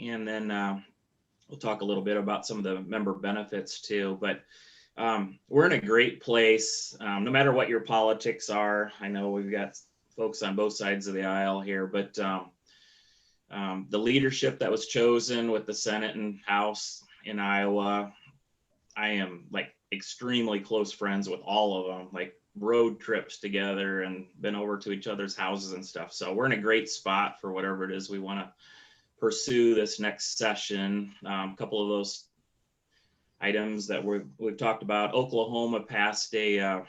and then we'll talk a little bit about some of the member benefits too. But we're in a great place, no matter what your politics are. I know we've got folks on both sides of the aisle here, but the leadership that was chosen with the Senate and House in Iowa, I am like extremely close friends with all of them, like road trips together and been over to each other's houses and stuff. So we're in a great spot for whatever it is we want to pursue this next session. A couple of those items that we've talked about. Oklahoma passed a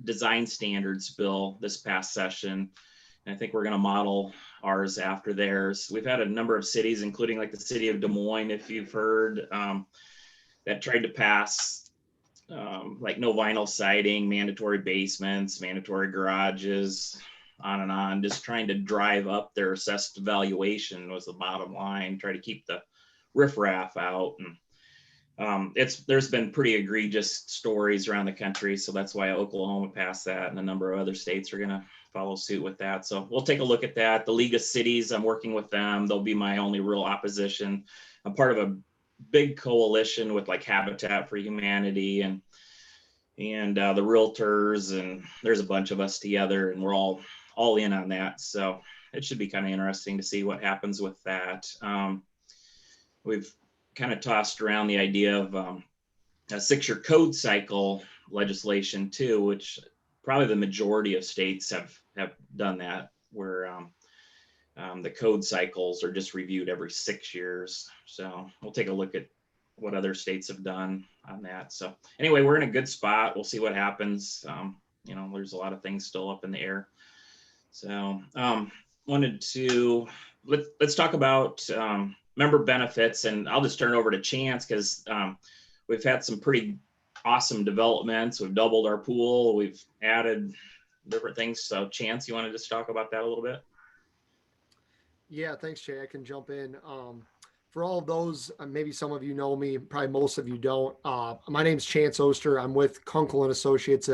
design standards bill this past session. And I think we're going to model ours after theirs. We've had a number of cities, including like the city of Des Moines, if you've heard, that tried to pass like no vinyl siding, mandatory basements, mandatory garages, on, just trying to drive up their assessed valuation was the bottom line, try to keep the riffraff out. And there's been pretty egregious stories around the country, so that's why Oklahoma passed that, and a number of other states are going to follow suit with that. So we'll take a look at that. The League of Cities, I'm working with them. They'll be my only real opposition. I'm part of a big coalition with like Habitat for Humanity and the realtors, and there's a bunch of us together, and we're all in on that. So it should be kind of interesting to see what happens with that. We've kind of tossed around the idea of a 6-year code cycle legislation too, which probably the majority of states have done that, where the code cycles are just reviewed every 6 years. So we'll take a look at what other states have done on that. So anyway, we're in a good spot. We'll see what happens. There's a lot of things still up in the air. So wanted to let's talk about member benefits, and I'll just turn it over to Chance because we've had some pretty awesome developments. We've doubled our pool. We've added different things. So Chance, you want to just talk about that a little bit? Yeah, thanks, Jay. I can jump in. For all of those, maybe some of you know me, probably most of you don't. My name's Chance Oster. I'm with Kunkel and Associates,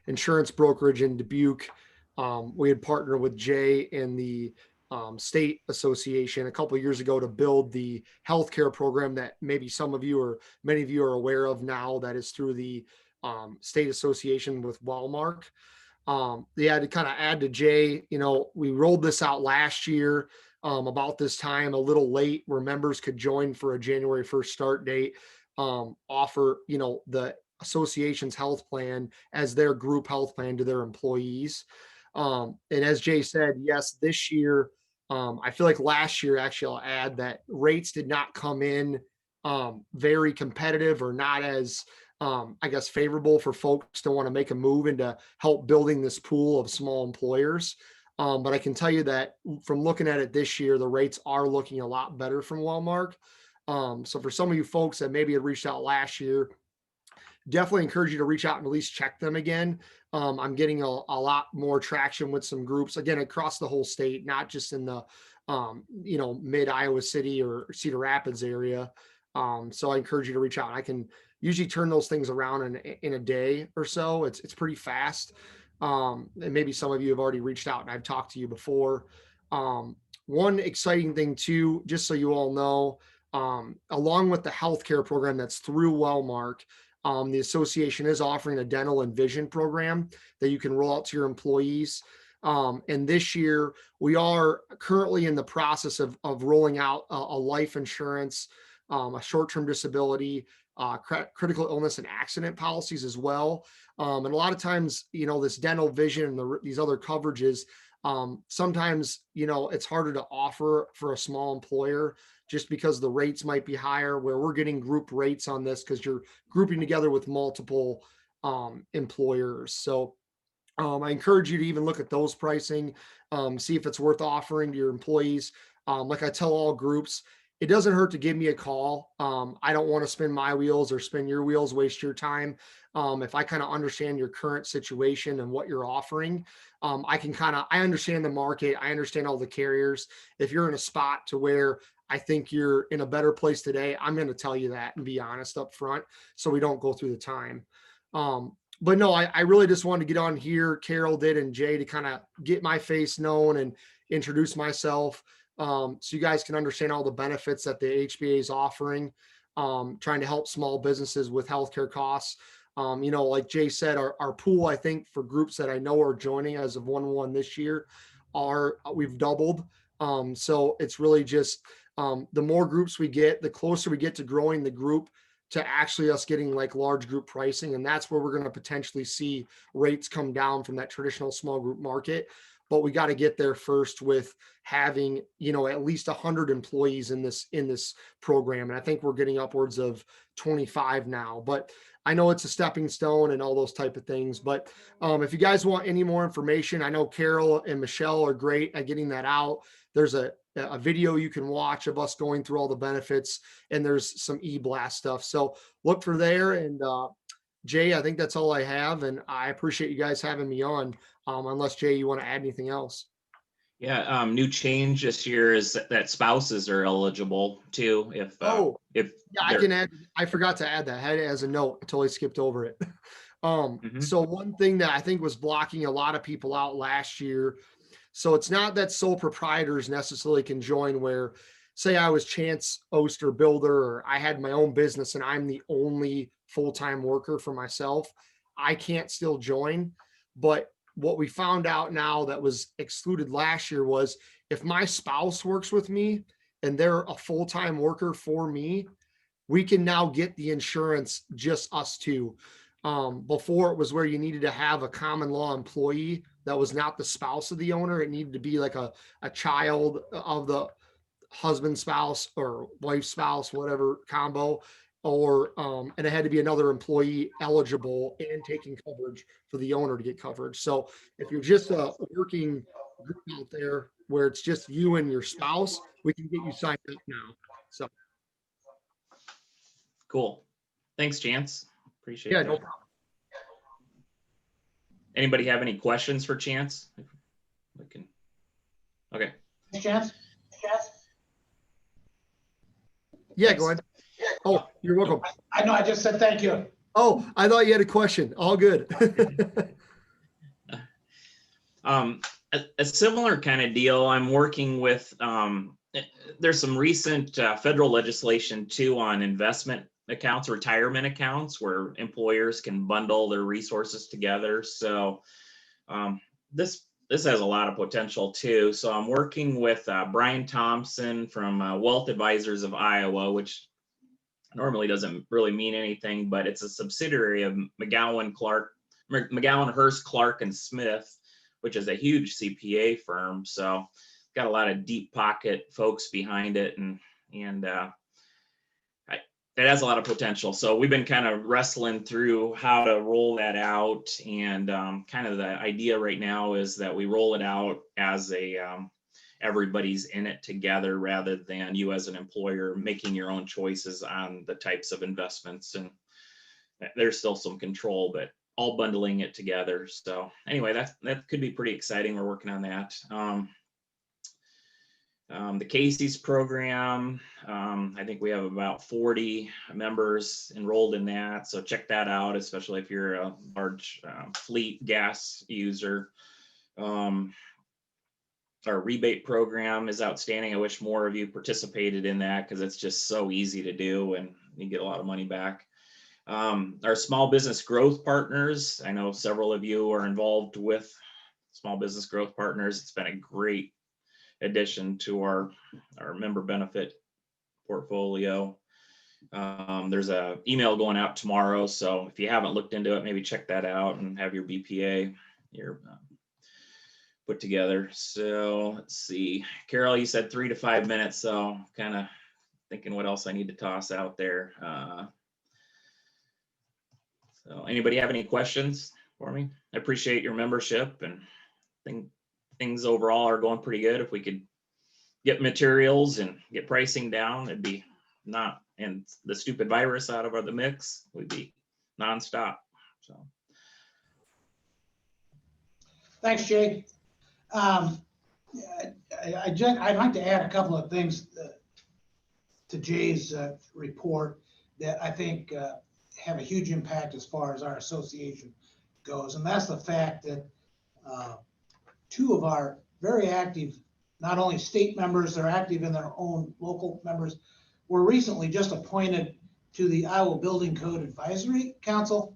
insurance brokerage in Dubuque. We had partnered with Jay in the state association a couple of years ago to build the healthcare program that maybe some of you or many of you are aware of now. That is through the state association with Wellmark. Yeah, to kind of add to Jay, we rolled this out last year about this time, a little late, where members could join for a January 1st start date, offer, the association's health plan as their group health plan to their employees. And as Jay said, yes, this year, I feel like last year, actually, I'll add that rates did not come in very competitive or not as I guess, favorable for folks to want to make a move into help building this pool of small employers. But I can tell you that from looking at it this year, the rates are looking a lot better from Wellmark. So for some of you folks that maybe had reached out last year, definitely encourage you to reach out and at least check them again. I'm getting a lot more traction with some groups, again, across the whole state, not just in the, mid Iowa City or Cedar Rapids area. So I encourage you to reach out. I can usually turn those things around in a day or so. It's pretty fast. And maybe some of you have already reached out and I've talked to you before. One exciting thing too, just so you all know, along with the healthcare program that's through Wellmark, the association is offering a dental and vision program that you can roll out to your employees. And this year, we are currently in the process of rolling out a life insurance, a short-term disability, critical illness and accident policies as well. And a lot of times, this dental vision and these other coverages, sometimes, it's harder to offer for a small employer just because the rates might be higher, where we're getting group rates on this because you're grouping together with multiple employers. So I encourage you to even look at those pricing, see if it's worth offering to your employees. Like I tell all groups, it doesn't hurt to give me a call. I don't want to spin my wheels or spin your wheels, waste your time. If I kind of understand your current situation and what you're offering, I understand the market. I understand all the carriers. If you're in a spot to where I think you're in a better place today, I'm going to tell you that and be honest up front so we don't go through the time. But no, I really just wanted to get on here. Carol did and Jay to kind of get my face known and introduce myself. so you guys can understand all the benefits that the HBA is offering, trying to help small businesses with healthcare costs. Like Jay said, our pool, I think for groups that I know are joining as of 1/1 this year, we've doubled. So it's really just the more groups we get, the closer we get to growing the group to actually us getting like large group pricing. And that's where we're going to potentially see rates come down from that traditional small group market. But we got to get there first with having, at least 100 employees in this program. And I think we're getting upwards of 25 now. But I know it's a stepping stone and all those type of things. But if you guys want any more information, I know Carol and Michelle are great at getting that out. There's a video you can watch of us going through all the benefits, and there's some e-blast stuff. So look for there. And Jay, I think that's all I have. And I appreciate you guys having me on. Unless Jay, you want to add anything else? Yeah, new change this year is that spouses are eligible too. If Yeah, I they're- can add. I forgot to add that. I had it as a note. I totally skipped over it. Mhm. So one thing that I think was blocking a lot of people out last year. So it's not that sole proprietors necessarily can join where, say I was Chance Oster builder, or I had my own business and I'm the only full-time worker for myself. I can't still join. But what we found out now that was excluded last year was if my spouse works with me and they're a full-time worker for me, we can now get the insurance just us two. Before it was where you needed to have a common law employee that was not the spouse of the owner. It needed to be like a child of the husband spouse or wife spouse, whatever combo, or and it had to be another employee eligible and taking coverage for the owner to get coverage. So if you're just a working group out there where it's just you and your spouse, we can get you signed up now. So Cool. Thanks, Chance. Appreciate yeah, that. no problem. Anybody have any questions for Chance? Okay. Chance? Yeah, go ahead. Oh, you're welcome. I know, I just said thank you. Oh, I thought you had a question. All good. A similar kind of deal. I'm working with, there's some recent federal legislation too on investment accounts, retirement accounts, where employers can bundle their resources together. So this has a lot of potential too. So I'm working with Brian Thompson from Wealth Advisors of Iowa, which normally doesn't really mean anything, but it's a subsidiary of McGowan, Hearst, Clark and Smith, which is a huge CPA firm. So got a lot of deep pocket folks behind it, and it has a lot of potential. So we've been kind of wrestling through how to roll that out, and kind of the idea right now is that we roll it out as a everybody's in it together, rather than you as an employer making your own choices on the types of investments. And there's still some control, but all bundling it together. So anyway, that could be pretty exciting. We're working on that. The Casey's program, I think we have about 40 members enrolled in that. So check that out, especially if you're a large fleet gas user. Our rebate program is outstanding. I wish more of you participated in that, because it's just so easy to do and you get a lot of money back. Our small business growth partners, I know several of you are involved with small business growth partners. It's been a great addition to our member benefit portfolio. There's a email going out tomorrow, so if you haven't looked into it, maybe check that out and have your BPA put together. So let's see, Carol, you said 3 to 5 minutes, so kind of thinking what else I need to toss out there. So anybody have any questions for me? I appreciate your membership, and think things overall are going pretty good. If we could get materials and get pricing down, it'd be not, and the stupid virus out of the mix, we'd be nonstop. So Thanks, Jay. I'd like to add a couple of things to Jay's report that I think have a huge impact as far as our association goes. And that's the fact that 2 of our very active not only state members that are active in their own local members, were recently just appointed to the Iowa Building Code Advisory Council,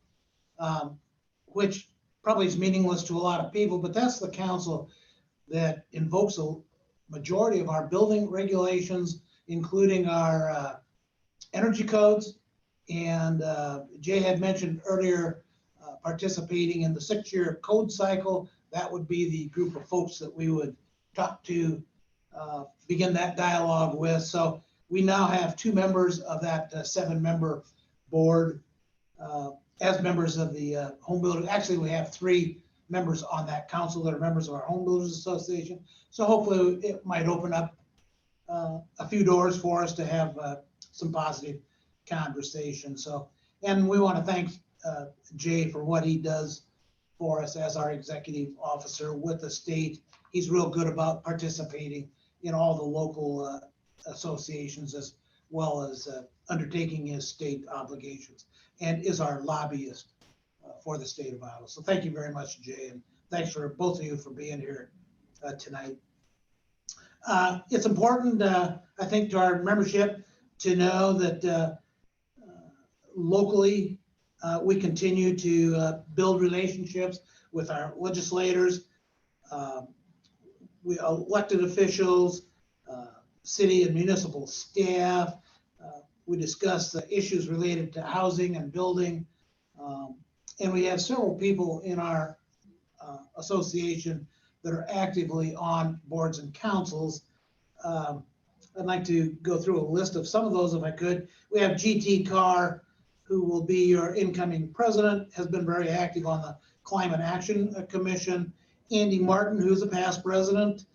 which probably is meaningless to a lot of people, but that's the council that invokes a majority of our building regulations, including our energy codes. And Jay had mentioned earlier participating in the 6-year code cycle. That would be the group of folks that we would talk to, begin that dialogue with. So we now have 2 members of that 7-member board as members of the home building. Actually, we have 3 members on that council that are members of our Home Builders Association. So hopefully it might open up a few doors for us to have some positive conversation. So, and we want to thank Jay for what he does for us as our executive officer with the state. He's real good about participating in all the local associations as well as undertaking his state obligations, and is our lobbyist for the state of Iowa. So thank you very much, Jay, and thanks for both of you for being here tonight. It's important, I think, to our membership to know that locally we continue to build relationships with our legislators, we elected officials, city and municipal staff. We discuss the issues related to housing and building. And we have several people in our association that are actively on boards and councils. I'd like to go through a list of some of those if I could. We have GT Carr, who will be your incoming president, has been very active on the Climate Action Commission. Andy Martin, who's a past president,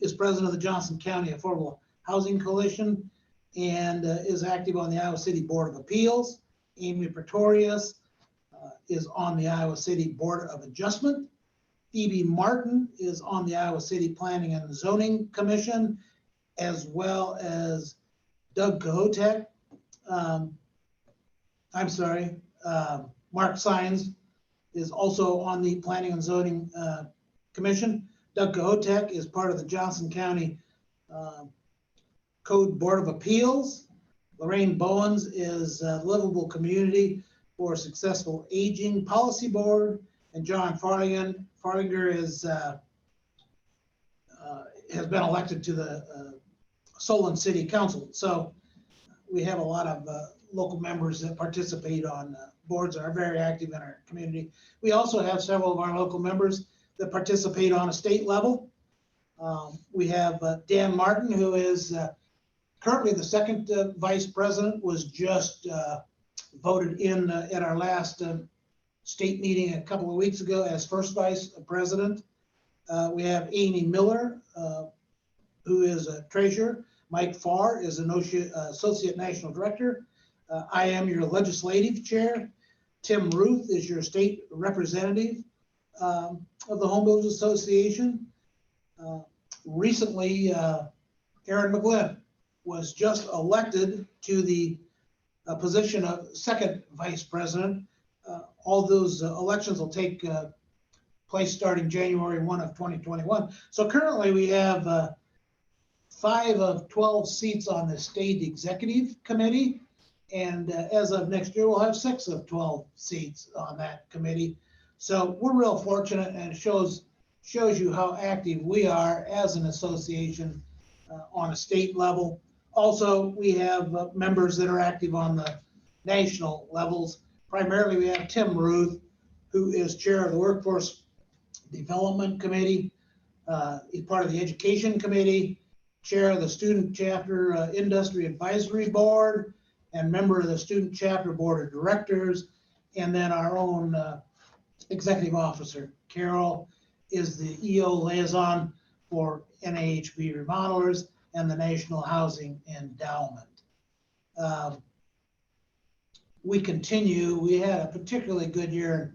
is president of the Johnson County Affordable Housing Coalition and is active on the Iowa City Board of Appeals. Amy Pretorius is on the Iowa City Board of Adjustment. Phoebe Martin is on the Iowa City Planning and Zoning Commission, as well as Doug Kohotek. Mark Sines is also on the Planning and Zoning Commission. Doug Kohotek is part of the Johnson County Code Board of Appeals. Lorraine Bowens is Livable Community for Successful Aging Policy Board, and John Farlinger is has been elected to the Solon City Council. So we have a lot of local members that participate on boards and are very active in our community. We also have several of our local members that participate on a state level. We have Dan Martin, who is currently the second vice president, was just voted in at our last state meeting a couple of weeks ago as first vice president. We have Amy Miller, who is a treasurer. Mike Farr is an associate national director. I am your legislative chair. Tim Ruth is your state representative of the Home Builders Association. Recently, Aaron McGlynn was just elected to the position of second vice president. All those elections will take place starting January 1 of 2021. So currently we have 5 of 12 seats on the state executive committee. And as of next year, we'll have 6 of 12 seats on that committee. So we're real fortunate, and it shows you how active we are as an association on a state level. Also, we have members that are active on the national levels. Primarily, we have Tim Ruth, who is chair of the Workforce Development Committee. He's part of the Education Committee, chair of the Student Chapter Industry Advisory Board, and member of the Student Chapter Board of Directors. And then our own executive officer, Carol, is the EO liaison for NAHB Remodelers and the National Housing Endowment. We had a particularly good year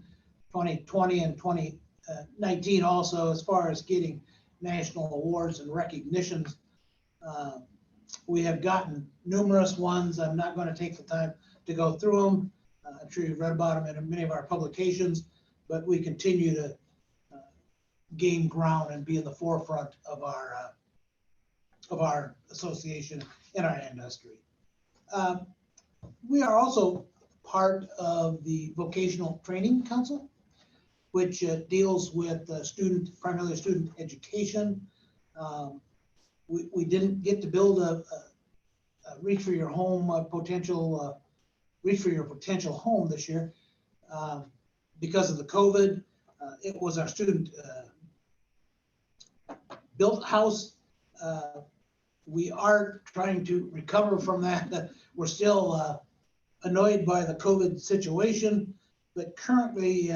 in 2020 and 2019 also, as far as getting national awards and recognitions. We have gotten numerous ones. I'm not going to take the time to go through them. I'm sure you've read about them in many of our publications, but we continue to gain ground and be in the forefront of our association in our industry. We are also part of the Vocational Training Council, which deals with primarily student education. We didn't get to build a reach for your home reach for your potential home this year because of the COVID. It was our student built house. We are trying to recover from that. We're still annoyed by the COVID situation, but currently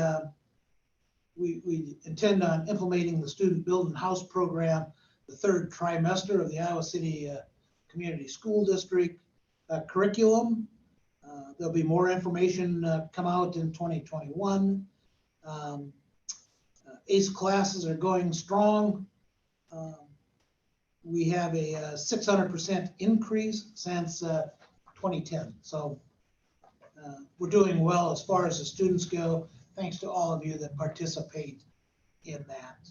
we intend on implementing the Student Building House program the third trimester of the Iowa City Community School District curriculum. There'll be more information come out in 2021. ACE classes are going strong. We have a 600% increase since 2010. So we're doing well as far as the students go, thanks to all of you that participate in that.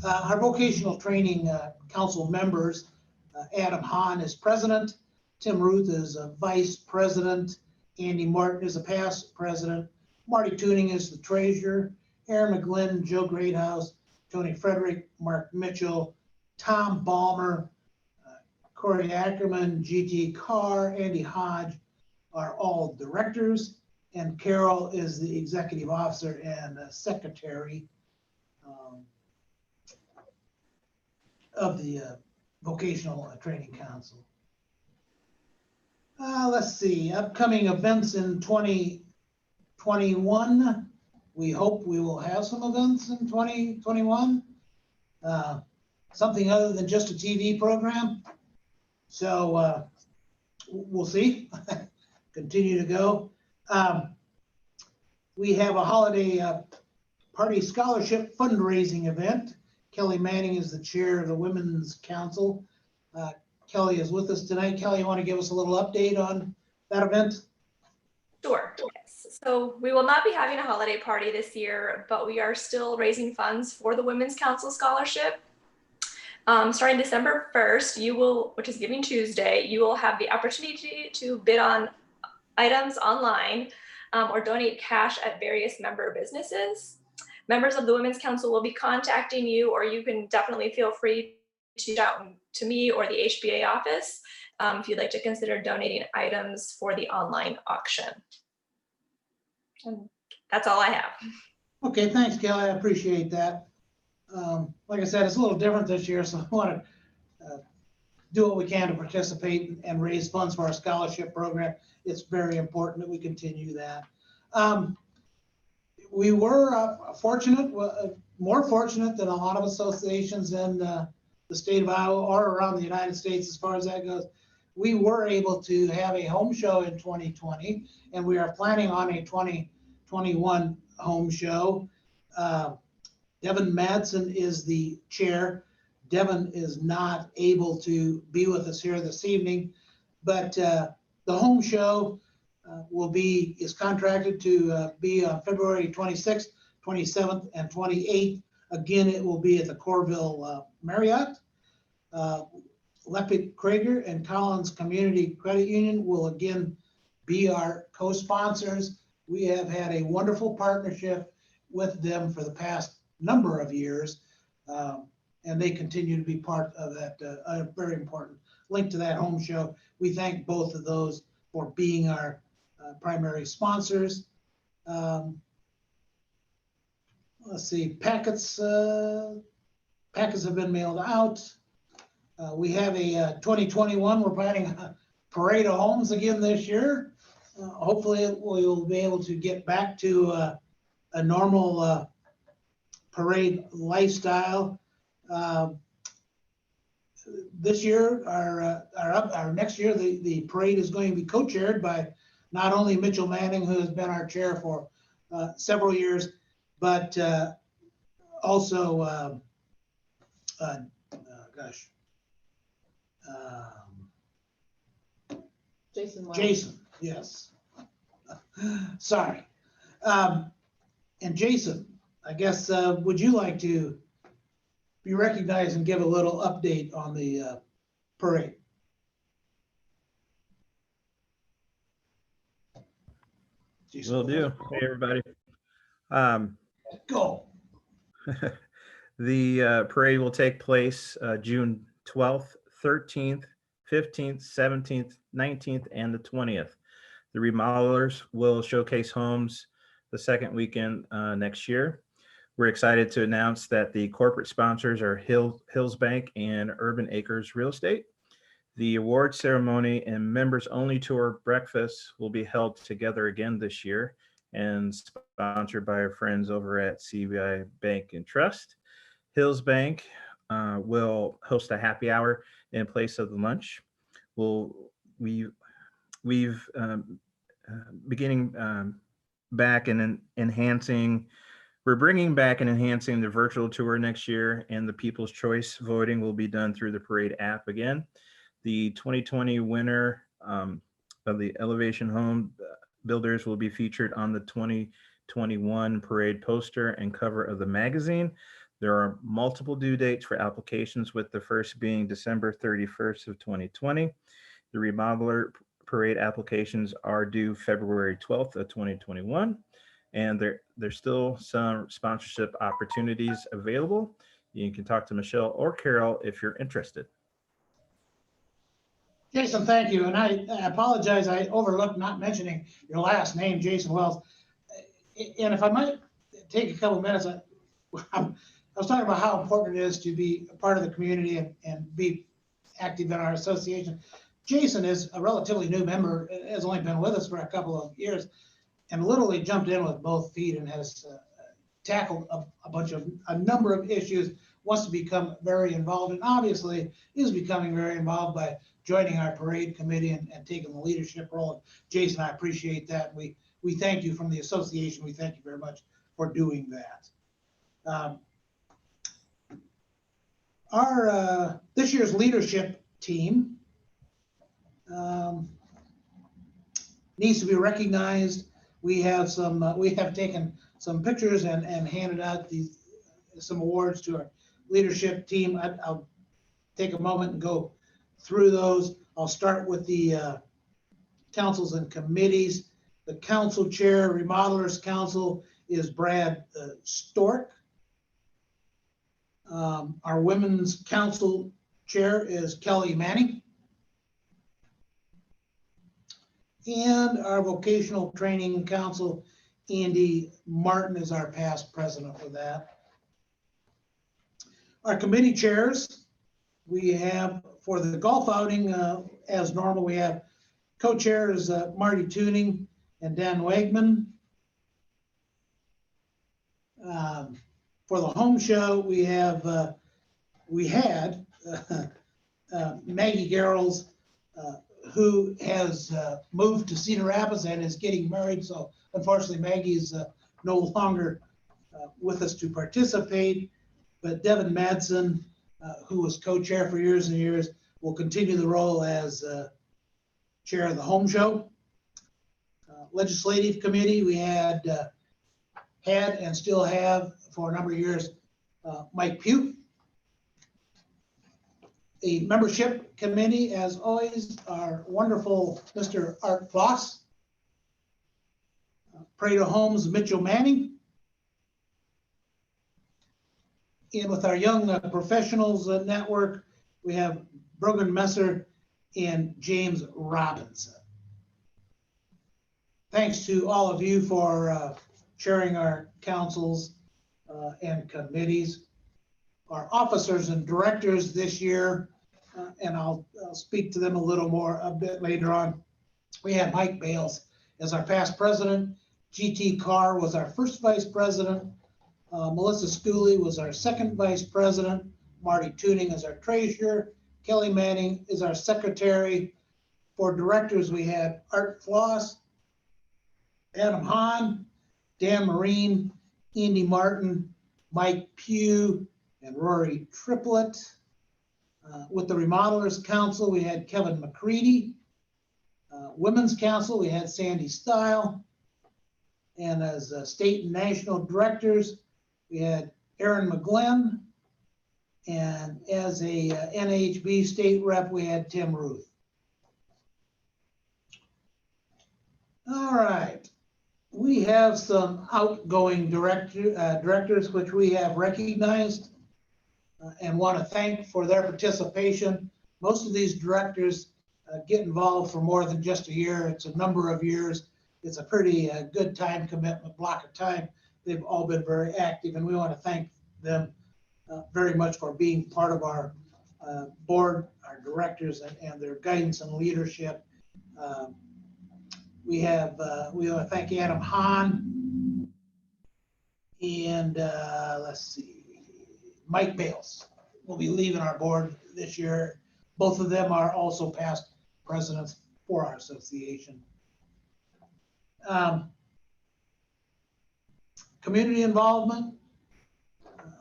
Our Vocational Training Council members, Adam Hahn is president, Tim Ruth is a vice president, Andy Martin is a past president, Marty Tuning is the treasurer, Aaron McGlynn, Joe Greathouse, Tony Frederick, Mark Mitchell, Tom Balmer, Corey Ackerman, GT Carr, Andy Hodge are all directors, and Carol is the executive officer and secretary of the Vocational Training Council. Let's see, upcoming events in 2021. We hope we will have some events in 2021. Something other than just a TV program. So we'll see. Continue to go. We have a holiday party scholarship fundraising event. Kelly Manning is the chair of the Women's Council. Kelly is with us tonight. Kelly, you want to give us a little update on that event? Sure. Yes. So we will not be having a holiday party this year, but we are still raising funds for the Women's Council Scholarship. Starting December 1st, which is Giving Tuesday, you will have the opportunity to bid on items online or donate cash at various member businesses. Members of the Women's Council will be contacting you, or you can definitely feel free to reach out to me or the HBA office if you'd like to consider donating items for the online auction. And that's all I have. Okay, thanks, Kelly. I appreciate that. Like I said, it's a little different this year, so I want to do what we can to participate and raise funds for our scholarship program. It's very important that we continue that. We were fortunate, more fortunate than a lot of associations in the state of Iowa or around the United States as far as that goes. We were able to have a home show in 2020, and we are planning on a 2021 home show. Devin Madsen is the chair. Devin is not able to be with us here this evening, but the home show is contracted to be on February 26th, 27th, and 28th. Again, it will be at the Corville Marriott. Leppick Krager and Collins Community Credit Union will again be our co-sponsors. We have had a wonderful partnership with them for the past number of years, and they continue to be part of that, a very important link to that home show. We thank both of those for being our primary sponsors. Let's see, packets have been mailed out. We have a 2021, we're planning a parade of homes again this year. Hopefully we'll be able to get back to a normal parade lifestyle. This year, our next year, the parade is going to be co-chaired by not only Mitchell Manning, who has been our chair for several years, but also, Jason, yes. Sorry. And Jason, I guess, would you like to be recognized and give a little update on the parade. Will do. Hey, everybody. Go. The parade will take place June 12th, 13th, 15th, 17th, 19th, and the 20th. The remodelers will showcase homes the second weekend next year. We're excited to announce that the corporate sponsors are Hills Bank and Urban Acres Real Estate. The award ceremony and members only tour breakfast will be held together again this year and sponsored by our friends over at CBI Bank and Trust. Hills Bank will host a happy hour in place of the lunch. We've beginning back and enhancing. We're bringing back and enhancing the virtual tour next year, and the People's Choice voting will be done through the parade app again. The 2020 winner of the Elevation Home Builders will be featured on the 2021 parade poster and cover of the magazine. There are multiple due dates for applications, with the first being December 31st of 2020. The remodeler parade applications are due February 12th of 2021, and there's still some sponsorship opportunities available. You can talk to Michelle or Carol if you're interested. Jason, thank you. And I apologize, I overlooked not mentioning your last name, Jason Wells. And if I might take a couple minutes, I was talking about how important it is to be a part of the community and be active in our association. Jason is a relatively new member, has only been with us for a couple of years, and literally jumped in with both feet and has tackled a number of issues, wants to become very involved, and obviously is becoming very involved by joining our parade committee and taking the leadership role. Jason, I appreciate that. We thank you from the association. We thank you very much for doing that. Our this year's leadership team needs to be recognized. We have taken some pictures and handed out some awards to our leadership team. I'll take a moment and go through those. I'll start with the councils and committees. The council chair, Remodelers Council, is Brad Stork. Our women's council chair is Kelly Manning. And our vocational training council, Andy Martin, is our past president for that. Our committee chairs, we have for the golf outing, as normal, we have co-chairs Marty Tuning and Dan Wegman. For the home show, we had Maggie Garrels, who has moved to Cedar Rapids and is getting married. So unfortunately, Maggie is no longer with us to participate. But Devin Madsen, who was co-chair for years and years, will continue the role as chair of the home show. Legislative committee, we had and still have for a number of years Mike Pugh. A membership committee, as always, our wonderful Mr. Art Floss. Prado Homes, Mitchell Manning. And with our Young Professionals Network, we have Brogan Messer and James Robinson. Thanks to all of you for chairing our councils and committees. Our officers and directors this year, and I'll speak to them a bit later on. We had Mike Bales as our past president. GT Carr was our first vice president. Melissa Schooley was our second vice president. Marty Tuning is our treasurer. Kelly Manning is our secretary. For directors, we had Art Floss, Adam Hahn, Dan Marine, Andy Martin, Mike Pugh, and Rory Triplett. With the Remodelers Council, we had Kevin McCready. Women's Council, we had Sandy Stile. And as state and national directors, we had Aaron McGlynn And as a NHB state rep, we had Tim Ruth. All right. We have some outgoing directors which we have recognized and want to thank for their participation. Most of these directors get involved for more than just a year. It's a number of years. It's a pretty good time commitment, block of time. They've all been very active, and we want to thank them very much for being part of our board, our directors, and their guidance and leadership. We want to thank Adam Hahn and let's see, Mike Bales will be leaving our board this year. Both of them are also past presidents for our association. Community involvement.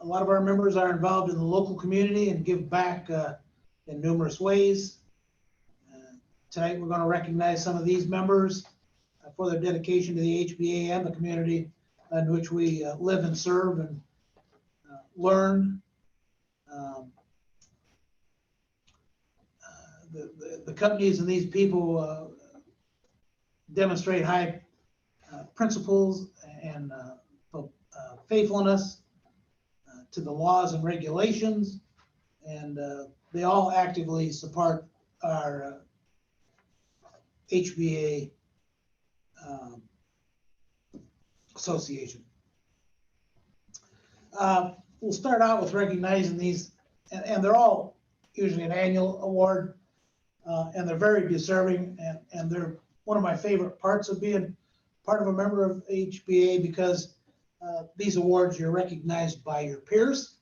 A lot of our members are involved in the local community and give back in numerous ways. Tonight, we're going to recognize some of these members for their dedication to the HBA and the community in which we live and serve and learn. The companies and these people demonstrate high principles and faithfulness to the laws and regulations, and they all actively support our HBA association. We'll start out with recognizing these, and they're all usually an annual award, and they're very deserving, and they're one of my favorite parts of being part of a member of HBA, because these awards, you're recognized by your peers,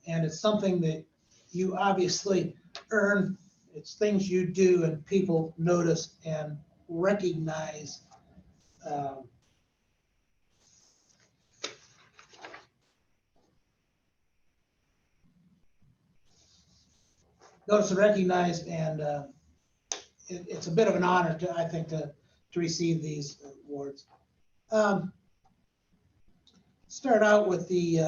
and it's something that you obviously earn. It's things you do and people notice and recognize. Notice and recognize, and it's a bit of an honor I think to receive these awards. Start out with the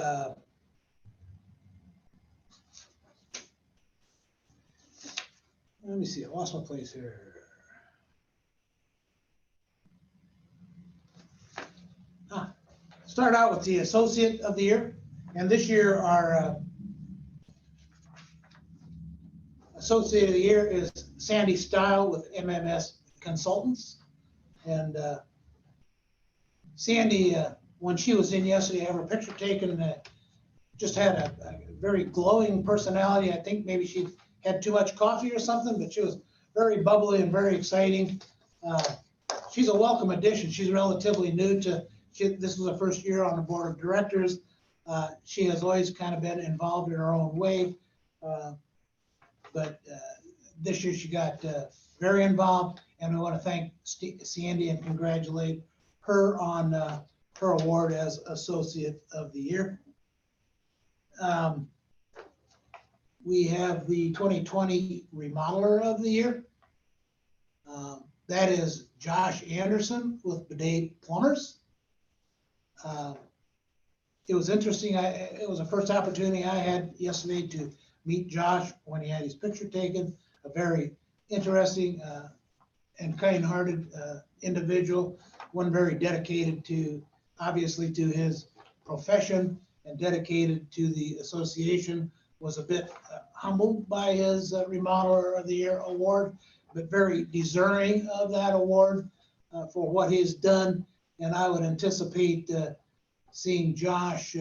let me see, I lost my place here. Start out with the Associate of the Year, and this year our Associate of the Year is Sandy Stile with MMS Consultants. And Sandy, when she was in yesterday, I have her picture taken, and just had a very glowing personality. I think maybe she had too much coffee or something, but she was very bubbly and very exciting. She's a welcome addition. She's relatively new to, this was her first year on the board of directors. She has always kind of been involved in her own way. But this year she got very involved, and we want to thank Sandy and congratulate her on her award as Associate of the Year. We have the 2020 Remodeler of the Year. That is Josh Anderson with Bidet Plumbers. It was interesting. It was the first opportunity I had yesterday to meet Josh when he had his picture taken. A very interesting and kind-hearted individual, one very dedicated to, obviously, to his profession and dedicated to the association. Was a bit humbled by his Remodeler of the Year award, but very deserving of that award for what he's done. And I would anticipate seeing Josh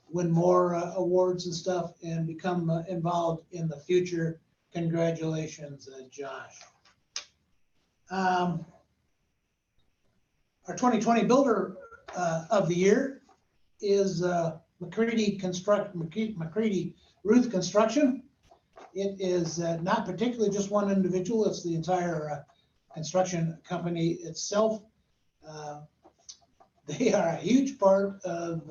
win more awards and stuff and become involved in the future. Congratulations, Josh. Our 2020 Builder of the Year is McCready Ruth Construction. It is not particularly just one individual, it's the entire construction company itself. They are a huge part of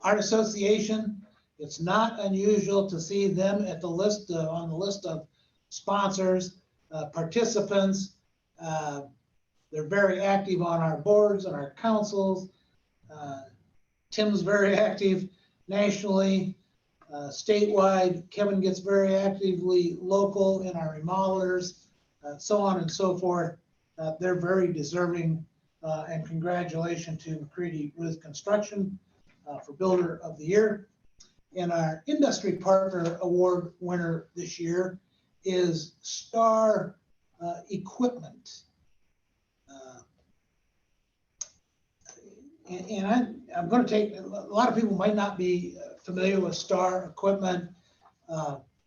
our association. It's not unusual to see them at the list on the list of sponsors, participants. They're very active on our boards and our councils. Tim's very active nationally. statewide. Kevin gets very actively local in our remodelers, so on and so forth. They're very deserving, and congratulations to McCready Ruth Construction for Builder of the Year. And our Industry Partner Award winner this year is Star Equipment. And I'm going to take, a lot of people might not be familiar with Star Equipment.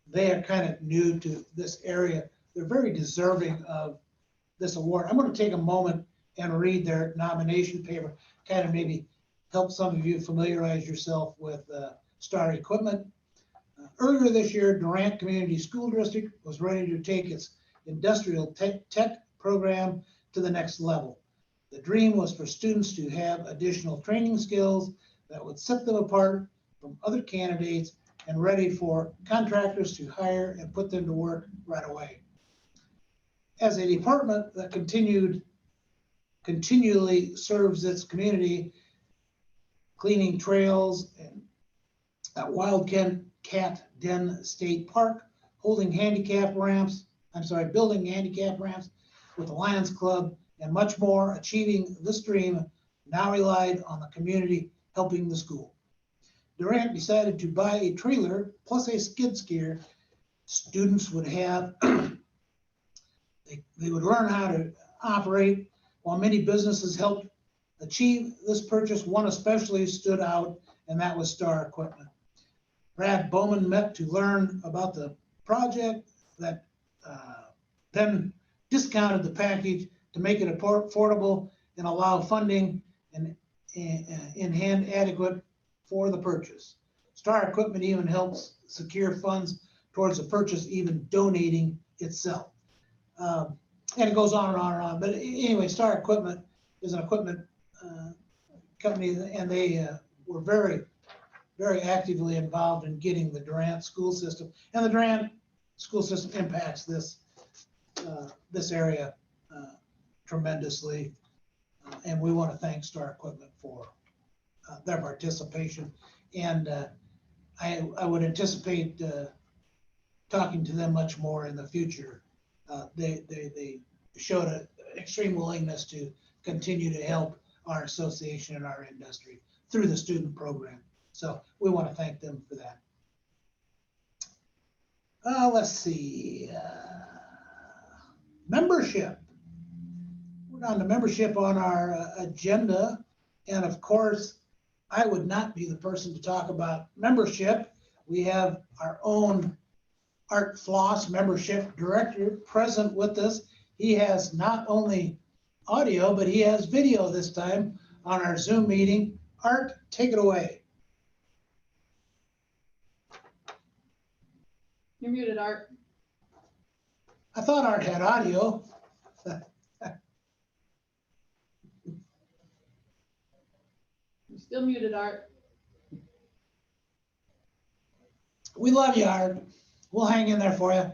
They are kind of new to this area. They're very deserving of this award. I'm going to take a moment and read their nomination paper, kind of maybe help some of you familiarize yourself with Star Equipment. Earlier this year, Durant Community School District was ready to take its industrial tech program to the next level. The dream was for students to have additional training skills that would set them apart from other candidates and ready for contractors to hire and put them to work right away. As a department that continually serves its community, cleaning trails and at Wildcat Den State Park, building handicap ramps with the Lions Club, and much more, achieving this dream now relied on the community helping the school. Durant decided to buy a trailer plus a skid steer. Students would have, they would learn how to operate, while many businesses helped achieve this purchase. One especially stood out, and that was Star Equipment. Brad Bowman met to learn about the project, that then discounted the package to make it affordable and allow funding and in hand adequate for the purchase. Star Equipment even helps secure funds towards the purchase, even donating itself. And it goes on and on and on. But anyway, Star Equipment is an equipment company, and they were very, very actively involved in getting the Durant school system. And the Durant school system impacts this area tremendously. And we want to thank Star Equipment for their participation. And I would anticipate talking to them much more in the future. They showed an extreme willingness to continue to help our association and our industry through the student program. So we want to thank them for that. Let's see. Membership. We're down to membership on our agenda. And of course, I would not be the person to talk about membership. We have our own Art Floss membership director present with us. He has not only audio, but he has video this time on our Zoom meeting. Art, take it away. You're muted, Art. I thought Art had audio. You're still muted, Art. We love you, Art. We'll hang in there for you.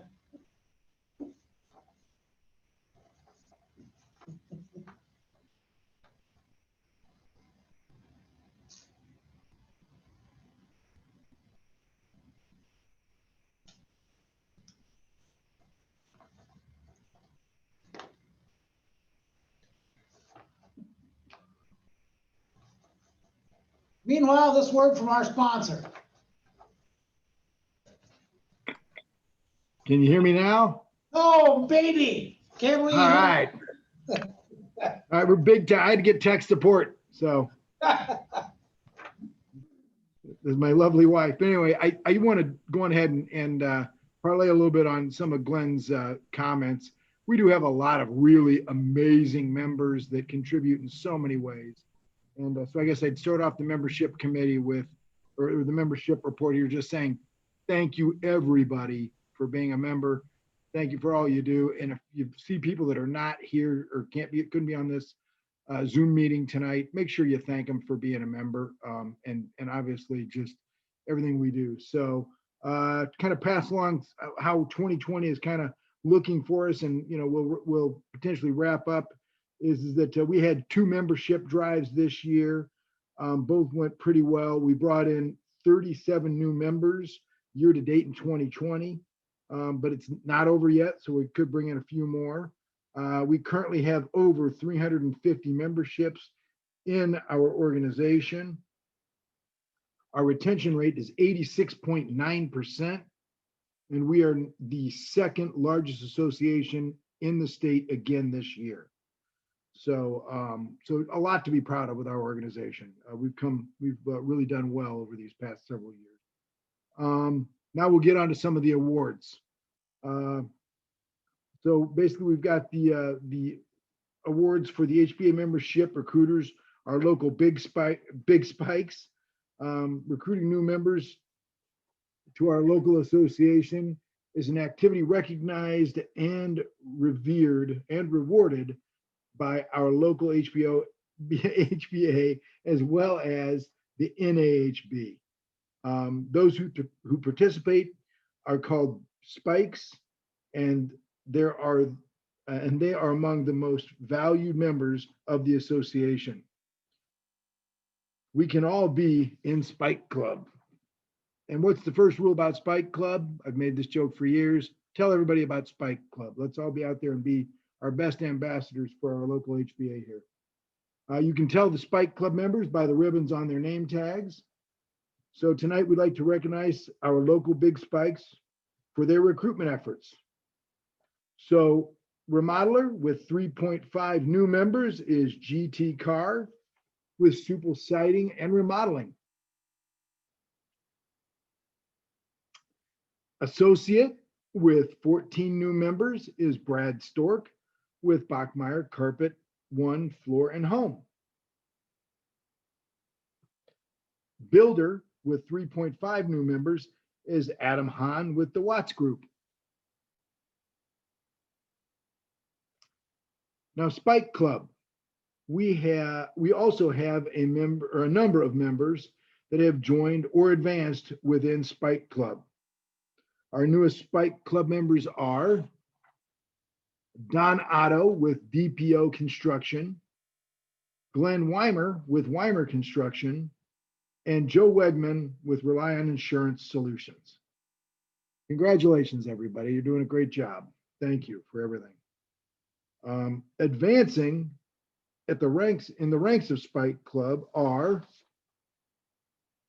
Meanwhile, this word from our sponsor. Can you hear me now? Oh, baby. Can't believe All right. All right, we're big time. I had to get tech support. So this is my lovely wife. But anyway, I want to go on ahead and parlay a little bit on some of Glenn's comments. We do have a lot of really amazing members that contribute in so many ways. And so I guess I'd start off the membership committee with, or the membership report here, just saying, thank you everybody for being a member. Thank you for all you do. And if you see people that are not here or couldn't be on this Zoom meeting tonight, make sure you thank them for being a member, and obviously just everything we do. So kind of pass along how 2020 is kind of looking for us, and we'll potentially wrap up. Is that we had 2 membership drives this year. Both went pretty well. We brought in 37 new members year to date in 2020, but it's not over yet, so we could bring in a few more. We currently have over 350 memberships in our organization. Our retention rate is 86.9%, and we are the second largest association in the state again this year. So a lot to be proud of with our organization. We've really done well over these past several years. Now we'll get on to some of the awards. So basically, we've got the awards for the HPA membership recruiters, our local big spikes, recruiting new members to our local association is an activity recognized and revered and rewarded by our local HPA as well as the NAHB. Those who participate are called spikes, and they are among the most valued members of the association. We can all be in Spike Club. And what's the first rule about Spike Club? I've made this joke for years. Tell everybody about Spike Club. Let's all be out there and be our best ambassadors for our local HPA here. You can tell the Spike Club members by the ribbons on their name tags. So tonight we'd like to recognize our local big spikes for their recruitment efforts. So Remodeler with 3.5 new members is GT Carr with Supple Siding and Remodeling. Associate with 14 new members is Brad Stork with Bachmeyer Carpet One Floor and Home. Builder with 3.5 new members is Adam Hahn with the Watts Group. Now, Spike Club, we also have a number of members that have joined or advanced within Spike Club. Our newest Spike Club members are Don Otto with DPO Construction, Glenn Weimer with Weimer Construction, and Joe Wegman with Rely On Insurance Solutions. Congratulations, everybody. You're doing a great job. Thank you for everything. Advancing in the ranks of Spike Club are,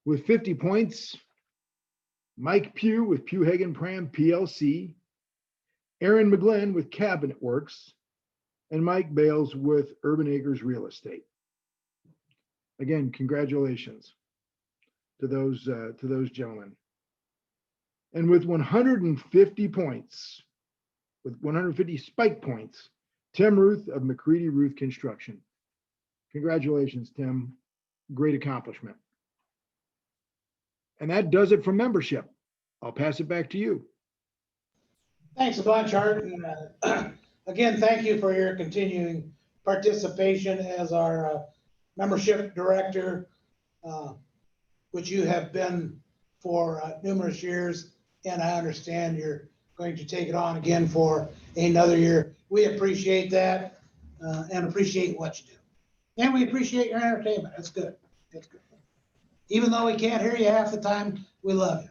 with 50 points, Mike Pugh with Pugh Hagen Pram PLC, Aaron McGlynn with Cabinet Works, and Mike Bales with Urban Acres Real Estate. Again, congratulations to those gentlemen. And with 150 points, with 150 Spike points, Tim Ruth of McCready Ruth Construction. Congratulations, Tim. Great accomplishment. And that does it for membership. I'll pass it back to you. Thanks a bunch, Art. And again, thank you for your continuing participation as our membership director, which you have been for numerous years. And I understand you're going to take it on again for another year. We appreciate that and appreciate what you do. And we appreciate your entertainment. That's good. That's good. Even though we can't hear you half the time, we love you.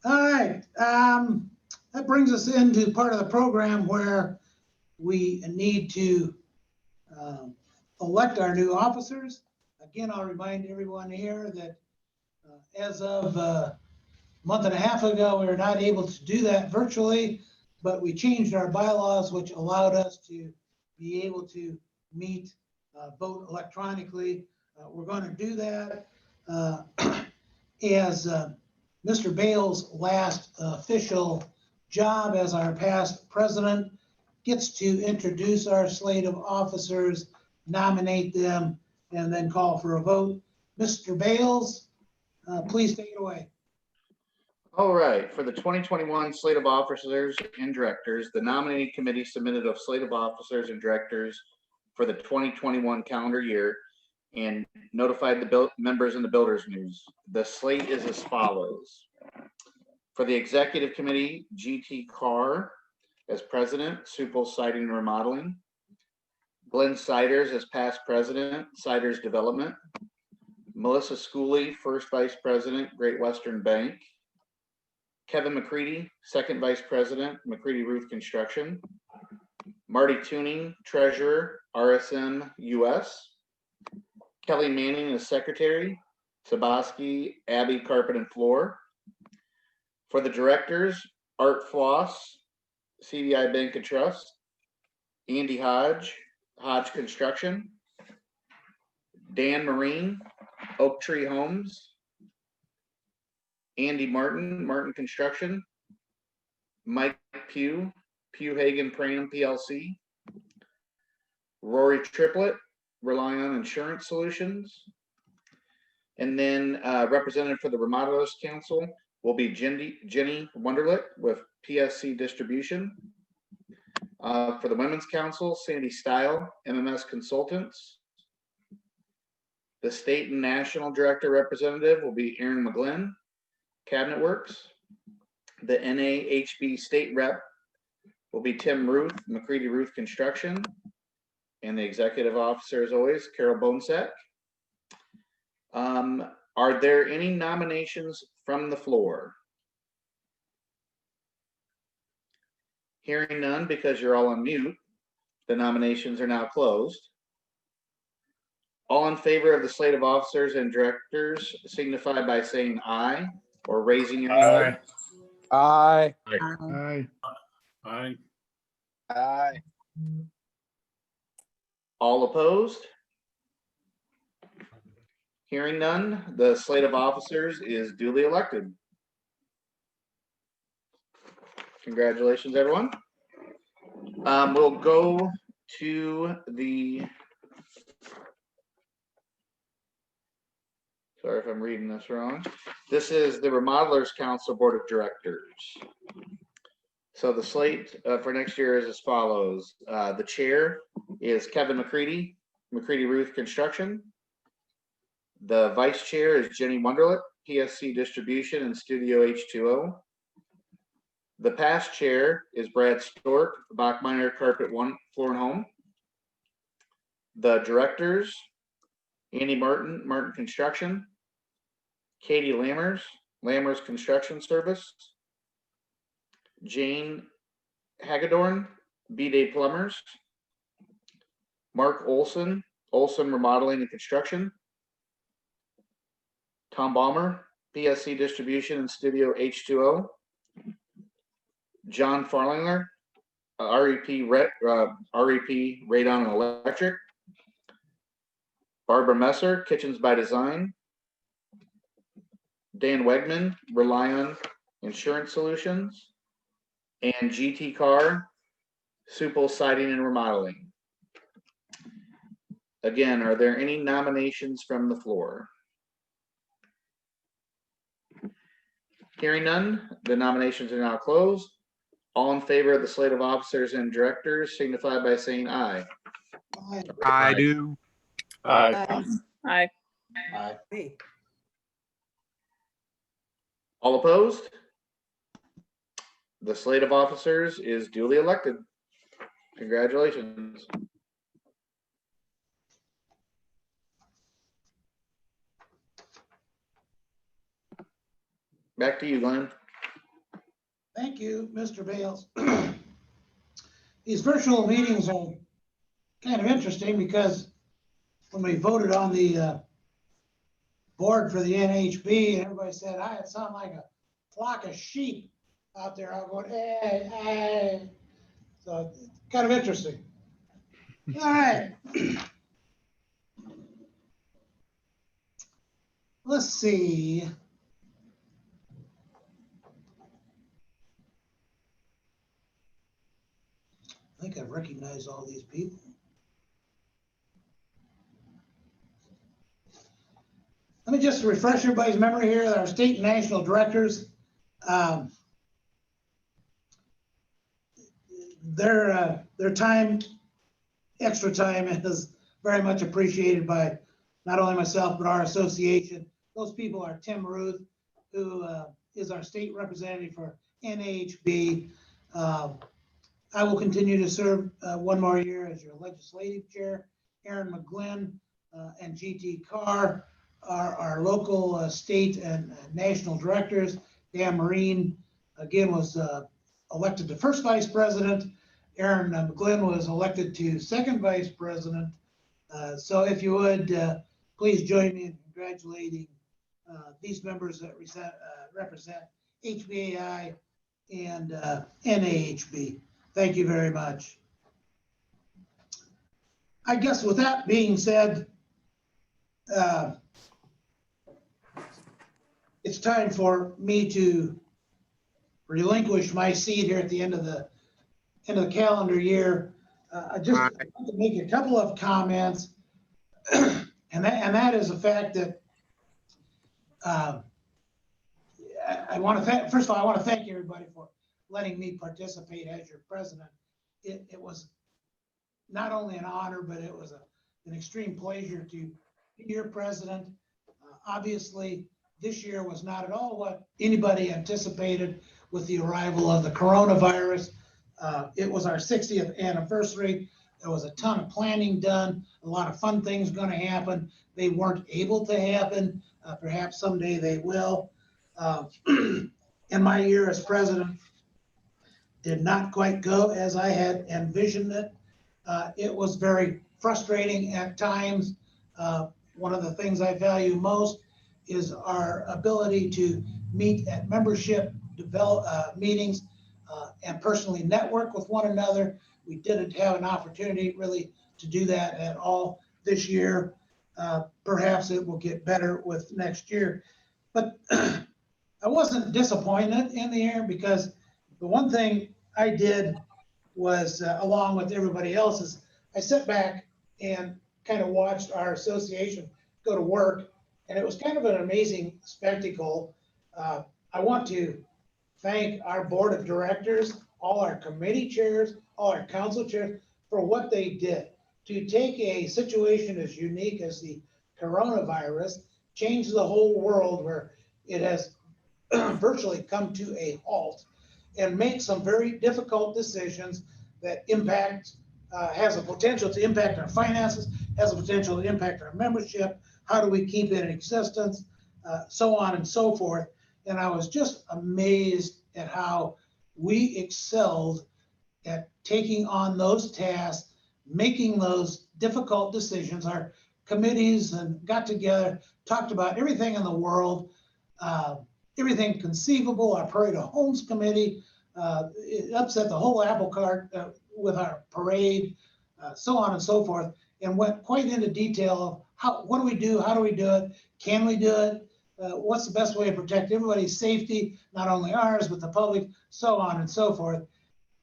All right. That brings us into part of the program where we need to elect our new officers. Again, I'll remind everyone here that as of a month and a half ago, we were not able to do that virtually, but we changed our bylaws, which allowed us to be able to meet, vote electronically. We're going to do that as Mr. Bales' last official job as our past president gets to introduce our slate of officers, nominate them, and then call for a vote. Mr. Bales, please take it away. All right, for the 2021 slate of officers and directors, the nominating committee submitted a slate of officers and directors for the 2021 calendar year and notified the members in the Builders News. The slate is as follows. For the executive committee, GT Carr as president, Supple Siding and Remodeling. Glenn Siders as past president, Siders Development. Melissa Schooley, first vice president, Great Western Bank. Kevin McCready, second vice president, McCready Roof Construction. Marty Tuning, treasurer, RSM US. Kelly Manning is secretary, Sabaski, Abbey Carpet and Floor. For the directors, Art Floss, CDI Bank and Trust. Andy Hodge, Hodge Construction. Dan Marine, Oak Tree Homes. Andy Martin, Martin Construction. Mike Pugh, Pugh Hagen Pranum PLC. Rory Triplett, Relion Insurance Solutions. And then representative for the Remodelers Council will be Jenny Wunderlich with PSC Distribution. For the Women's Council, Sandy Style, MMS Consultants. The state and national director representative will be Aaron McGlynn, Cabinet Works. The NAHB state rep will be Tim Ruth, McCready Roof Construction. And the executive officer, as always, Carol Bonesek. Are there any nominations from the floor? Hearing none, because you're all on mute, the nominations are now closed. All in favor of the slate of officers and directors signify by saying aye or raising your hand. Aye. Aye. Aye. Aye. All opposed? Hearing none, the slate of officers is duly elected. Congratulations, everyone. We'll go to the, sorry if I'm reading this wrong. This is the Remodelers Council Board of Directors. So the slate for next year is as follows. The chair is Kevin McCready, McCready Roof Construction. The vice chair is Jenny Wunderlich, PSC Distribution and Studio H2O. The past chair is Brad Stork, Bachmeyer Carpet One Floor and Home. The directors, Andy Martin, Martin Construction. Katie Lammers, Lammers Construction Service. Jane Hagedorn, B-Day Plumbers. Mark Olson, Olson Remodeling and Construction. Tom Balmer, PSC Distribution and Studio H2O. John Farlinger, REP Radon and Electric. Barbara Messer, Kitchens by Design. Dan Wegman, Relion Insurance Solutions. And GT Carr, Supple Siding and Remodeling. Again, are there any nominations from the floor? Hearing none, the nominations are now closed. All in favor of the slate of officers and directors signify by saying aye. Aye. I do. Aye. Aye. Aye. All opposed? The slate of officers is duly elected. Congratulations. Back to you, Glenn. Thank you, Mr. Bales. These virtual meetings are kind of interesting because when we voted on the board for the NHB, everybody said, it sounded like a flock of sheep out there. I'm going, hey, hey. So kind of interesting. All right. Let's see. I think I recognize all these people. Let me just refresh everybody's memory here that our state and national directors, their time, extra time is very much appreciated by not only myself, but our association. Those people are Tim Ruth, who is our state representative for NAHB. I will continue to serve one more year as your legislative chair. Aaron McGlynn and GT Carr our local, state, and national directors. Dan Marine, again, was elected to first vice president. Aaron McGlynn was elected to second vice president. So if you would, please join me in congratulating these members that represent HBAI and NAHB. Thank you very much. I guess with that being said, it's time for me to relinquish my seat here at the end of the calendar year. I just want to make a couple of comments, and that is the fact that I want to thank. First of all, I want to thank everybody for letting me participate as your president. It was not only an honor, but it was an extreme pleasure to be your president. Obviously, this year was not at all what anybody anticipated with the arrival of the coronavirus. It was our 60th anniversary. There was a ton of planning done, a lot of fun things going to happen. They weren't able to happen. Perhaps someday they will. And my year as president did not quite go as I had envisioned it. It was very frustrating at times. One of the things I value most is our ability to meet at membership meetings and personally network with one another. We didn't have an opportunity really to do that at all this year. Perhaps it will get better with next year. But I wasn't disappointed in the year, because the one thing I did was, along with everybody else, is I sat back and kind of watched our association go to work, and it was kind of an amazing spectacle. I want to thank our board of directors, all our committee chairs, all our council chairs for what they did to take a situation as unique as the coronavirus, change the whole world where it has virtually come to a halt, and make some very difficult decisions that has a potential to impact our finances, has a potential to impact our membership. How do we keep it in existence? So on and so forth. And I was just amazed at how we excelled at taking on those tasks, making those difficult decisions. Our committees and got together, talked about everything in the world, everything conceivable. Our Parade of Homes Committee, it upset the whole apple cart with our parade, so on and so forth, and went quite into detail of what do we do, how do we do it, can we do it, what's the best way to protect everybody's safety, not only ours, but the public, so on and so forth.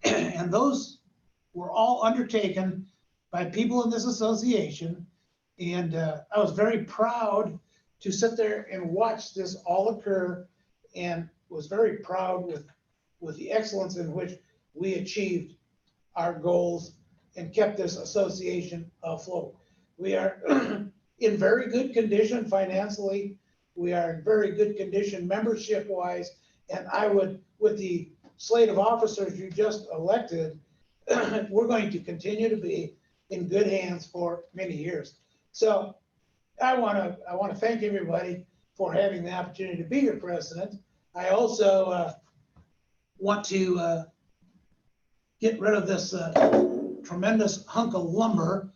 And those were all undertaken by people in this association. And I was very proud to sit there and watch this all occur, and was very proud with the excellence in which we achieved our goals and kept this association afloat. We are in very good condition financially. We are in very good condition membership-wise, and I would, with the slate of officers you just elected, we're going to continue to be in good hands for many years. So I want to thank everybody for having the opportunity to be your president. I also want to get rid of this tremendous hunk of lumber,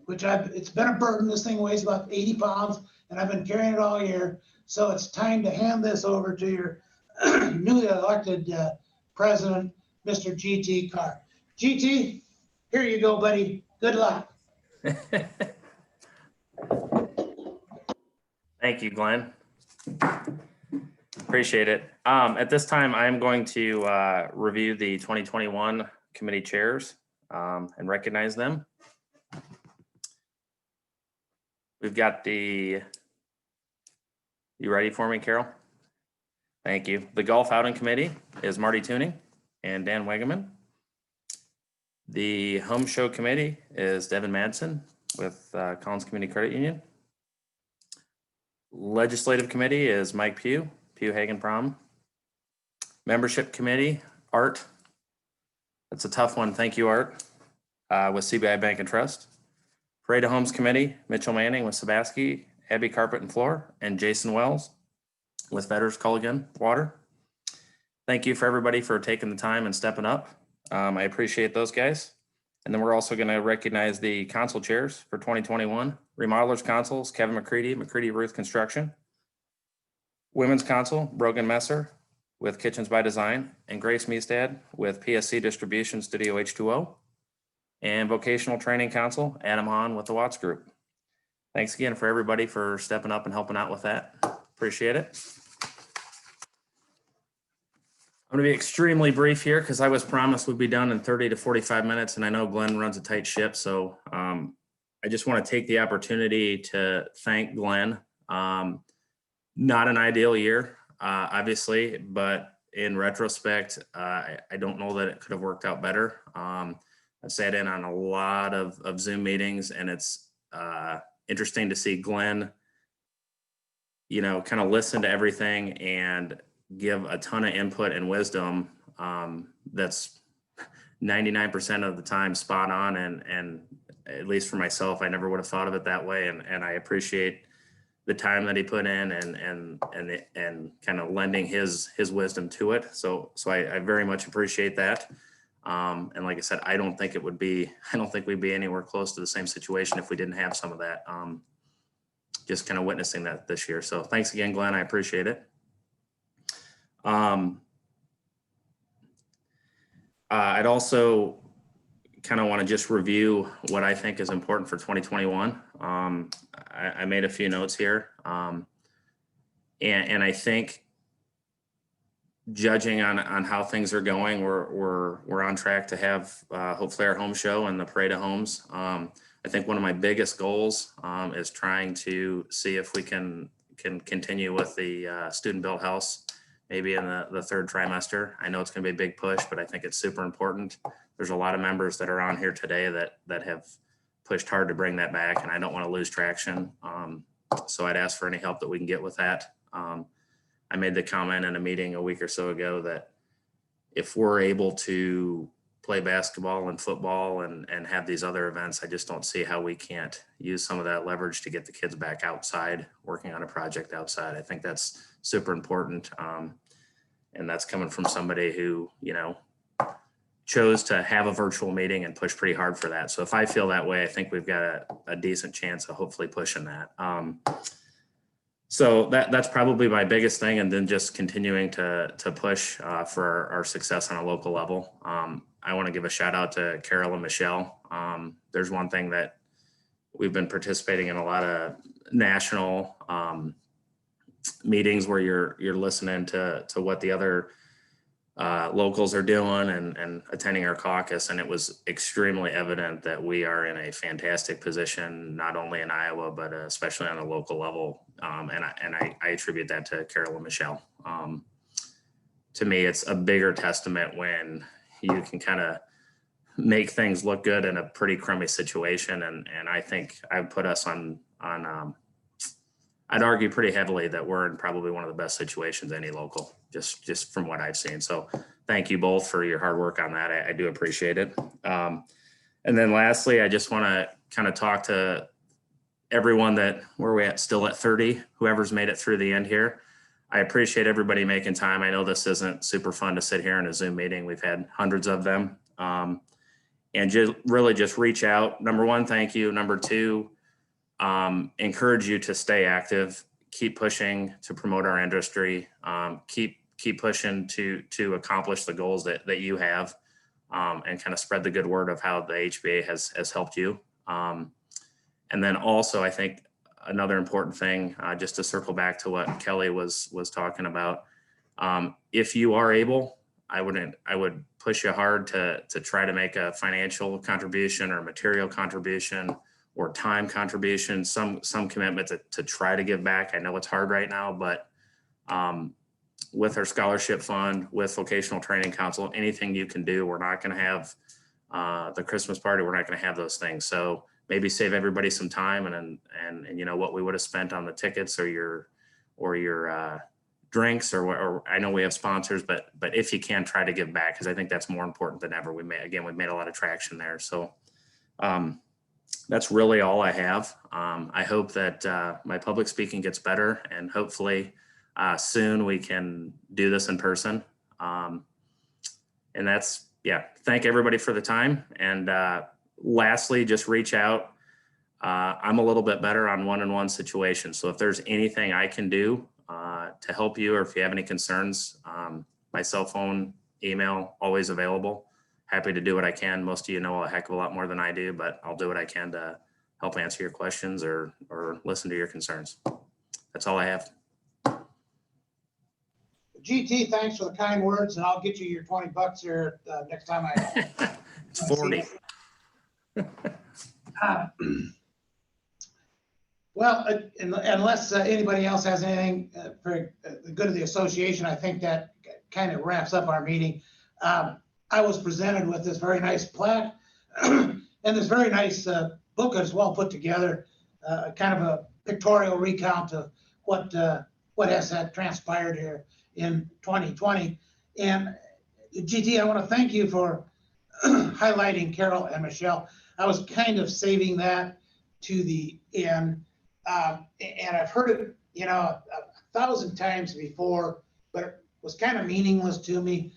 which it's been a burden. This thing weighs about 80 pounds, and I've been carrying it all year. So it's time to hand this over to your newly elected president, Mr. GT Carr. GT, here you go, buddy. Good luck. Thank you, Glenn. Appreciate it. At this time, I'm going to review the 2021 committee chairs and recognize them. We've got you ready for me, Carol? Thank you. The Golf Outing Committee is Marty Tuning and Dan Wegeman. The Home Show Committee is Devin Madsen with Collins Community Credit Union. Legislative Committee is Mike Pugh Hagen Prom. Membership Committee, Art. That's a tough one. Thank you, Art, with CBI Bank and Trust. Parade of Homes Committee, Mitchell Manning with Sabaski Heavy Carpet and Floor, and Jason Wells with Veterans Culligan Water. Thank you for everybody for taking the time and stepping up. I appreciate those guys. And then we're also going to recognize the council chairs for 2021. Remodelers Councils, Kevin McCready, McCready Ruth Construction. Women's Council, Brogan Messer with Kitchens by Design, and Grace Meestad with PSC Distribution Studio H2O. And Vocational Training Council, Adam Hahn with the Watts Group. Thanks again for everybody for stepping up and helping out with that. Appreciate it. I'm going to be extremely brief here because I was promised we'd be done in 30 to 45 minutes, and I know Glenn runs a tight ship. So I just want to take the opportunity to thank Glenn. Not an ideal year, obviously, but in retrospect, I don't know that it could have worked out better. I sat in on a lot of Zoom meetings, and it's interesting to see Glenn, kind of listen to everything and give a ton of input and wisdom that's 99% of the time spot on. And at least for myself, I never would have thought of it that way. And I appreciate the time that he put in and kind of lending his wisdom to it. So I very much appreciate that. And like I said, I don't think we'd be anywhere close to the same situation if we didn't have some of that. Just kind of witnessing that this year. So thanks again, Glenn. I appreciate it. I'd also kind of want to just review what I think is important for 2021. I made a few notes here. And I think judging on how things are going, we're on track to have hopefully our home show and the Parade of Homes. I think one of my biggest goals is trying to see if we can continue with the student built house, maybe in the third trimester. I know it's going to be a big push, but I think it's super important. There's a lot of members that are on here today that have pushed hard to bring that back, and I don't want to lose traction. So I'd ask for any help that we can get with that. I made the comment in a meeting a week or so ago that if we're able to play basketball and football and have these other events, I just don't see how we can't use some of that leverage to get the kids back outside, working on a project outside. I think that's super important. And that's coming from somebody who, chose to have a virtual meeting and push pretty hard for that. So if I feel that way, I think we've got a decent chance of hopefully pushing that. So that's probably my biggest thing. And then just continuing to push for our success on a local level. I want to give a shout out to Carol and Michelle. There's one thing that we've been participating in a lot of national meetings where you're listening to what the other locals are doing and attending our caucus. And it was extremely evident that we are in a fantastic position, not only in Iowa, but especially on a local level. And I attribute that to Carol and Michelle. To me, it's a bigger testament when you can kind of make things look good in a pretty crummy situation. And I think I put us on I'd argue pretty heavily that we're in probably one of the best situations any local, just from what I've seen. So thank you both for your hard work on that. I do appreciate it. And then lastly, I just want to kind of talk to everyone where we at still at 30, whoever's made it through the end here. I appreciate everybody making time. I know this isn't super fun to sit here in a Zoom meeting. We've had hundreds of them. And just really just reach out. Number one, thank you. Number two, encourage you to stay active, keep pushing to promote our industry, keep pushing to accomplish the goals that you have, and kind of spread the good word of how the HBA has helped you. And then also, I think another important thing, just to circle back to what Kelly was talking about, if you are able, I would push you hard to try to make a financial contribution or material contribution or time contribution, some commitment to try to give back. I know it's hard right now, but with our scholarship fund, with Vocational Training Council, anything you can do. We're not going to have the Christmas party. We're not going to have those things. So maybe save everybody some time and what we would have spent on the tickets or your drinks or I know we have sponsors, but if you can, try to give back, because I think that's more important than ever. We've made a lot of traction there. So that's really all I have. I hope that my public speaking gets better, and hopefully soon we can do this in person. And that's, yeah, thank everybody for the time. And lastly, just reach out. I'm a little bit better on one-on-one situations. So if there's anything I can do to help you, or if you have any concerns, my cell phone, email, always available. Happy to do what I can. Most of you know a heck of a lot more than I do, but I'll do what I can to help answer your questions or listen to your concerns. That's all I have. GT, thanks for the kind words, and I'll get you your $20 here next time I. It's 40. Well, unless anybody else has anything for the good of the association, I think that kind of wraps up our meeting. I was presented with this very nice plaque and this very nice book that's well put together, kind of a pictorial recount of what has transpired here in 2020. And GT, I want to thank you for highlighting Carol and Michelle. I was kind of saving that to the end. And I've heard it, a 1,000 times before, but it was kind of meaningless to me.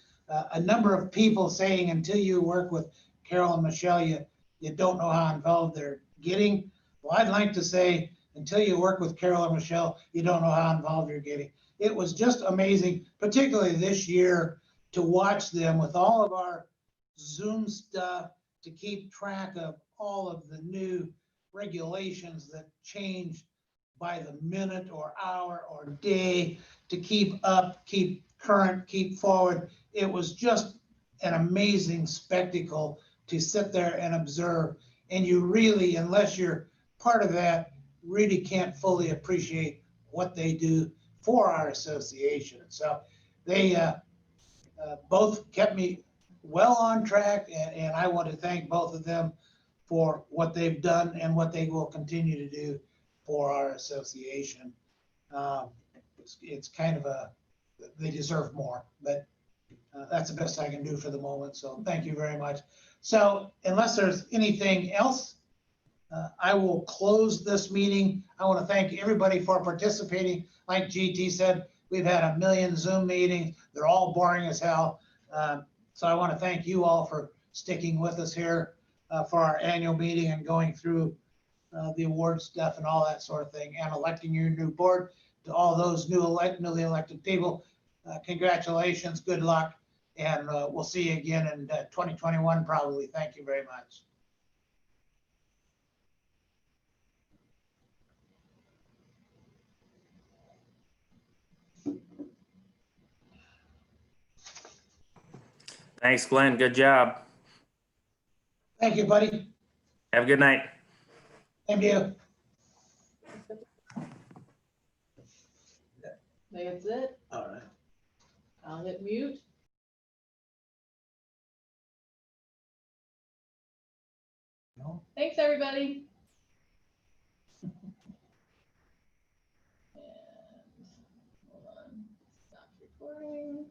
A number of people saying until you work with Carol and Michelle, you don't know how involved they're getting. Well, I'd like to say until you work with Carol and Michelle, you don't know how involved you're getting. It was just amazing, particularly this year, to watch them with all of our Zoom stuff, to keep track of all of the new regulations that change by the minute or hour or day, to keep up, keep current, keep forward. It was just an amazing spectacle to sit there and observe. And you really, unless you're part of that, really can't fully appreciate what they do for our association. So they both kept me well on track, and I want to thank both of them for what they've done and what they will continue to do for our association. It's kind of they deserve more, but that's the best I can do for the moment. So thank you very much. So unless there's anything else, I will close this meeting. I want to thank everybody for participating. Like GT said, we've had a million Zoom meetings. They're all boring as hell. So I want to thank you all for sticking with us here for our annual meeting and going through the award stuff and all that sort of thing, and electing your new board. To all those newly elected people, congratulations, good luck, and we'll see you again in 2021 probably. Thank you very much. Thanks, Glenn. Good job. Thank you, buddy. Have a good night. Thank you. That's it. All right. I'll hit mute. No. Thanks, everybody. And hold on. Stop recording.